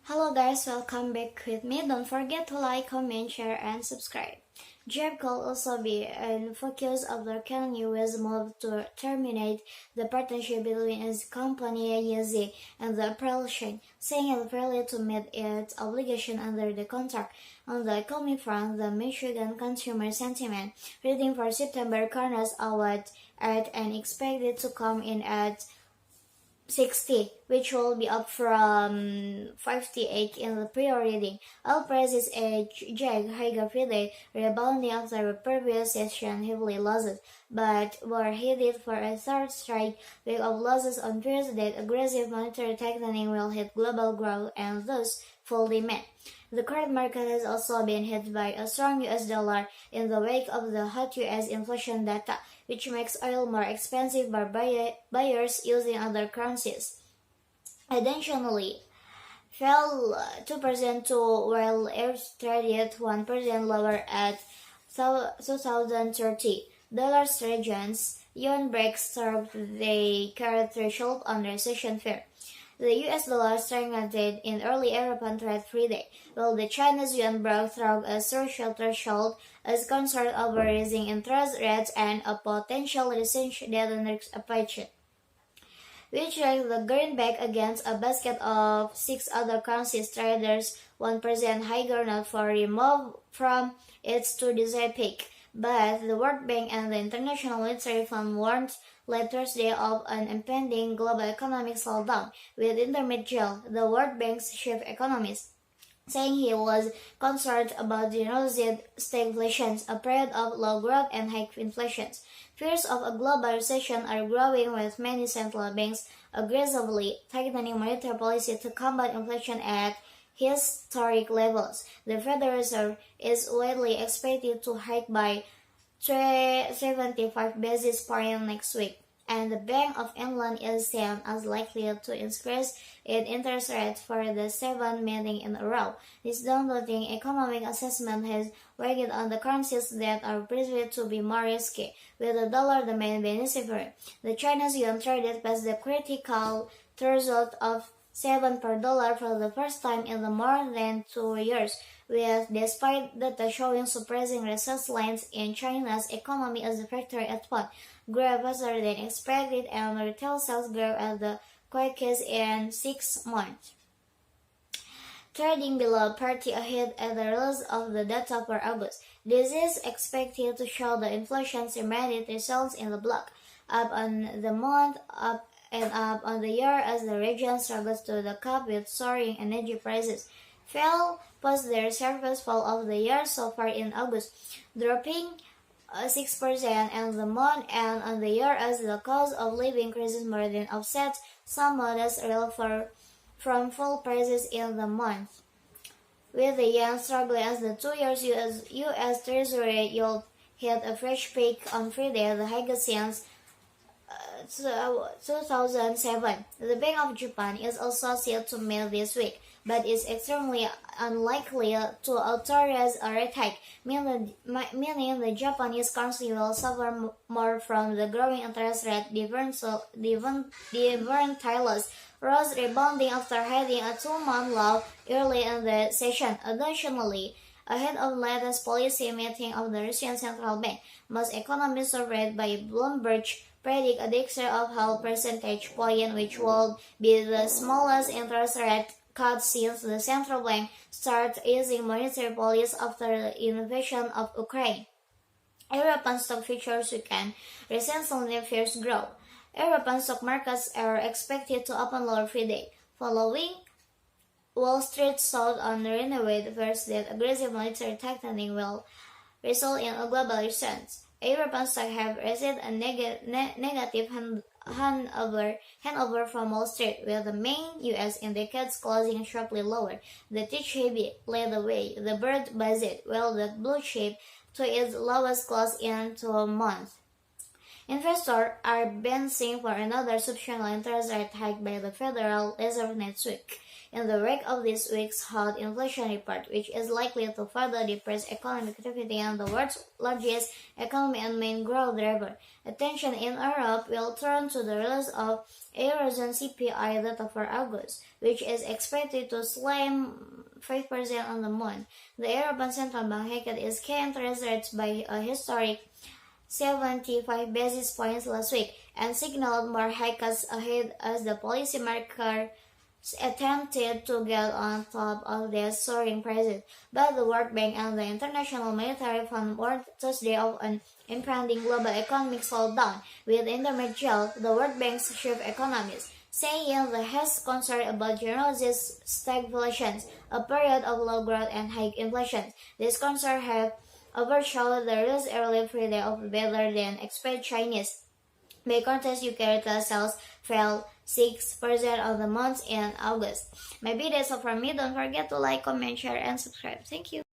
Hello guys, welcome back with me. Don't forget to like, comment, share, and subscribe. Job could also be in focus of the Kanye West move to terminate the partnership between his company Yeezy and the apparel chain, saying it failed to meet its obligation under the contract. On the economy front, the Michigan Consumer Sentiment reading for September corners out at and expected to come in at 60, which will be up from 58 in the prior reading. Oil prices edged higher Friday, rebounding after the previous session heavily losses, but were headed for a third straight week of losses on fears that aggressive monetary tightening will hit global growth and thus full demand. The current market has also been hit by a strong US dollar in the wake of the hot US inflation data, which makes oil more expensive by buyers using other currencies. Additionally, fell 2% to while air traded 1% lower at 2030. Dollar's regions, yuan breaks through the current threshold on recession fear. The US dollar strengthened in early European trade Friday, while the Chinese yuan broke through a social threshold as concern over rising interest rates and a potential recession next approach, which dragged the greenback against a basket of 6 other currencies traders 1% higher not for remove from its two-day peak. But the World Bank and the International Monetary Fund warned late Thursday of an impending global economic slowdown, with Intermediate, the World Bank's chief economist, saying he was concerned about generalized stagflation, a period of low growth and high inflation. Fears of a global recession are growing, with many central banks aggressively tightening monetary policy to combat inflation at historic levels. The Federal Reserve is widely expected to hike by 75 basis points next week, and the Bank of England is seen as likely to increase its interest rate for the 7th meeting in a row. This daunting economic assessment has weighed on the currencies that are perceived to be more risky, with the dollar the main beneficiary. The Chinese yuan traded past the critical threshold of 7 per dollar for the first time in more than 2 years, with despite data showing surprising resilience in China's economy as the factory output grew faster than expected and retail sales grew at the quickest in 6 months, trading below parity ahead at the release of the data for August. This is expected to show the inflation's immediate results in the bloc, up on the month, up and up on the year as the region struggles to the cope with soaring energy prices. Fell post their sharpest fall of the year so far in August, dropping 6% in the month and on the year as the cost of living increases more than offsets some modest relief from fall prices in the month, with the yen struggling as the 2-year US Treasury yield hit a fresh peak on Friday, the highest since 2007. The Bank of Japan is also set to meet this week, but is extremely unlikely to authorize a rate hike, meaning the Japanese currency will suffer more from the growing interest rate divertiles, rose rebounding after hitting a 2-month low early in the session. Additionally, ahead of latest policy meeting of the Russian Central Bank, most economists surveyed by Bloomberg predict a decrease of half percentage point, which will be the smallest interest rate cut since the central bank started easing monetary policy after the invasion of Ukraine. European stock futures weekend recently fears growth. European stock markets are expected to open lower Friday, following Wall Street sold on renewed fears that aggressive monetary tightening will result in a global recession. European stocks have received a negative handover from Wall Street, with the main U.S. indices closing sharply lower. The tech-heavy led the way, the bird buzzed, while the blue chip to its lowest close in 2 months. Investors are bracing for another substantial interest rate hike by the Federal Reserve next week, in the wake of this week's hot inflation report, which is likely to further depress economic activity in the world's largest economy and main growth driver. Attention in Europe will turn to the release of Eurozone CPI data for August, which is expected to slam 5% on the month. The European Central Bank hiked its key interest rates by a historic 75 basis points last week and signaled more hikes ahead as the policymakers attempted to get on top of the soaring prices. But the World Bank and the International Monetary Fund warned Thursday of an impending global economic slowdown, with intermediate the World Bank's chief economist saying they has concern about generalized stagflation, a period of low growth and high inflation. These concerns have overshadowed the release early Friday of better than expected Chinese. By contrast, UK retail sales fell 6% of the month in August. Maybe that's all from me. Don't forget to like, comment, share, and subscribe. Thank you.